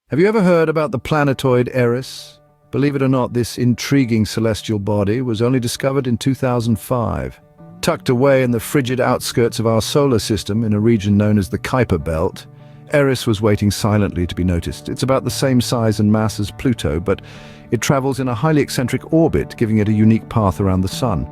Have you ever heard about the planetoid Eris? Believe it or not, this intriguing celestial body was only discovered in 2005. Tucked away in the frigid outskirts of our solar system in a region known as the Kuiper Belt, Eris was waiting silently to be noticed. It's about the same size and mass as Pluto, but it travels in a highly eccentric orbit, giving it a unique path around the Sun.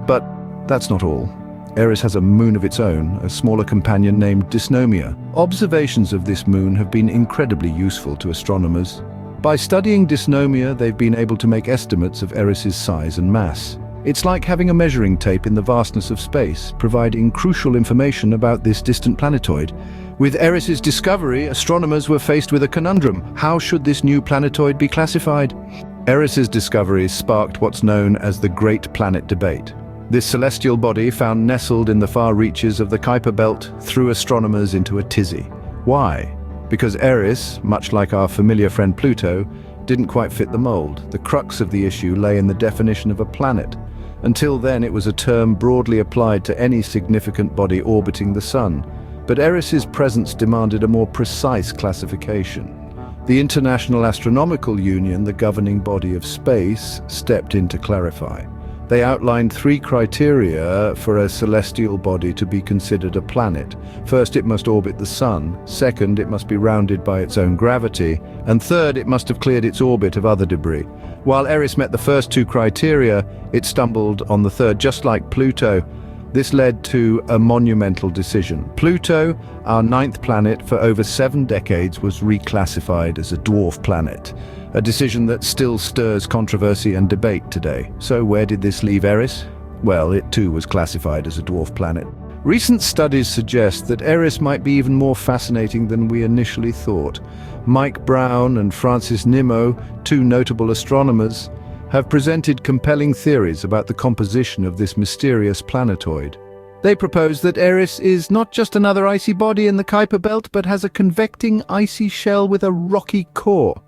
But that's not all. Eris has a moon of its own, a smaller companion named Dysnomia. Observations of this moon have been incredibly useful to astronomers. By studying Dysnomia, they've been able to make estimates of Eris's size and mass. It's like having a measuring tape in the vastness of space, providing crucial information about this distant planetoid. With Eris's discovery, astronomers were faced with a conundrum. How should this new planetoid be classified? Eris's discovery sparked what's known as the Great Planet Debate. This celestial body, found nestled in the far reaches of the Kuiper Belt, threw astronomers into a tizzy. Why? Because Eris, much like our familiar friend Pluto, didn't quite fit the mold. The crux of the issue lay in the definition of a planet. Until then, it was a term broadly applied to any significant body orbiting the Sun. But Eris's presence demanded a more precise classification. The International Astronomical Union, the governing body of space, stepped in to clarify. They outlined 3 criteria for a celestial body to be considered a planet. First, it must orbit the Sun. Second, it must be rounded by its own gravity. And third, it must have cleared its orbit of other debris. While Eris met the first 2 criteria, it stumbled on the third, just like Pluto. This led to a monumental decision. Pluto, our 9th planet for over 7 decades, was reclassified as a dwarf planet. A decision that still stirs controversy and debate today. So where did this leave Eris? Well, it too was classified as a dwarf planet. Recent studies suggest that Eris might be even more fascinating than we initially thought. Mike Brown and Francis Nimmo, 2 notable astronomers, have presented compelling theories about the composition of this mysterious planetoid. They propose that Eris is not just another icy body in the Kuiper Belt, but has a convecting icy shell with a rocky core.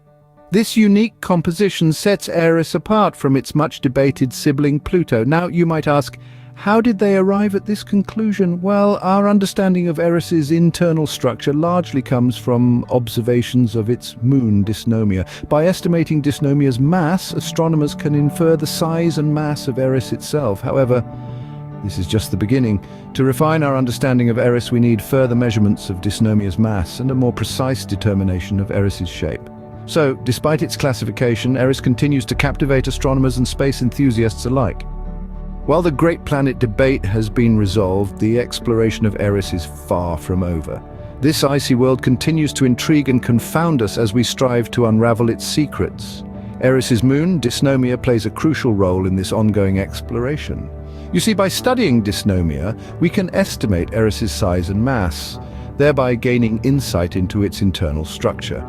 This unique composition sets Eris apart from its much-debated sibling Pluto. Now, you might ask, how did they arrive at this conclusion? Well, our understanding of Eris's internal structure largely comes from observations of its moon, Dysnomia. By estimating Dysnomia's mass, astronomers can infer the size and mass of Eris itself. However, this is just the beginning. To refine our understanding of Eris, we need further measurements of Dysnomia's mass and a more precise determination of Eris's shape. So, despite its classification, Eris continues to captivate astronomers and space enthusiasts alike. While the Great Planet Debate has been resolved, the exploration of Eris is far from over. This icy world continues to intrigue and confound us as we strive to unravel its secrets. Eris's moon, Dysnomia, plays a crucial role in this ongoing exploration. You see, by studying Dysnomia, we can estimate Eris's size and mass, thereby gaining insight into its internal structure.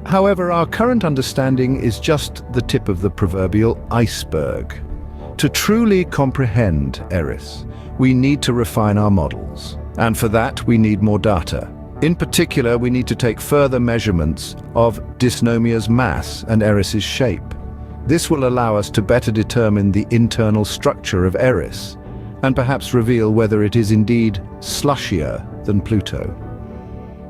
However, our current understanding is just the tip of the proverbial iceberg. To truly comprehend Eris, we need to refine our models. And for that, we need more data. In particular, we need to take further measurements of Dysnomia's mass and Eris's shape. This will allow us to better determine the internal structure of Eris, and perhaps reveal whether it is indeed slushier than Pluto.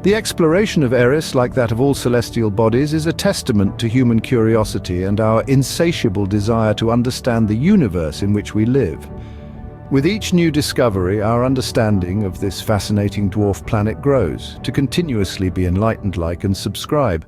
The exploration of Eris, like that of all celestial bodies, is a testament to human curiosity and our insatiable desire to understand the universe in which we live. With each new discovery, our understanding of this fascinating dwarf planet grows. To continuously be enlightened, like and subscribe.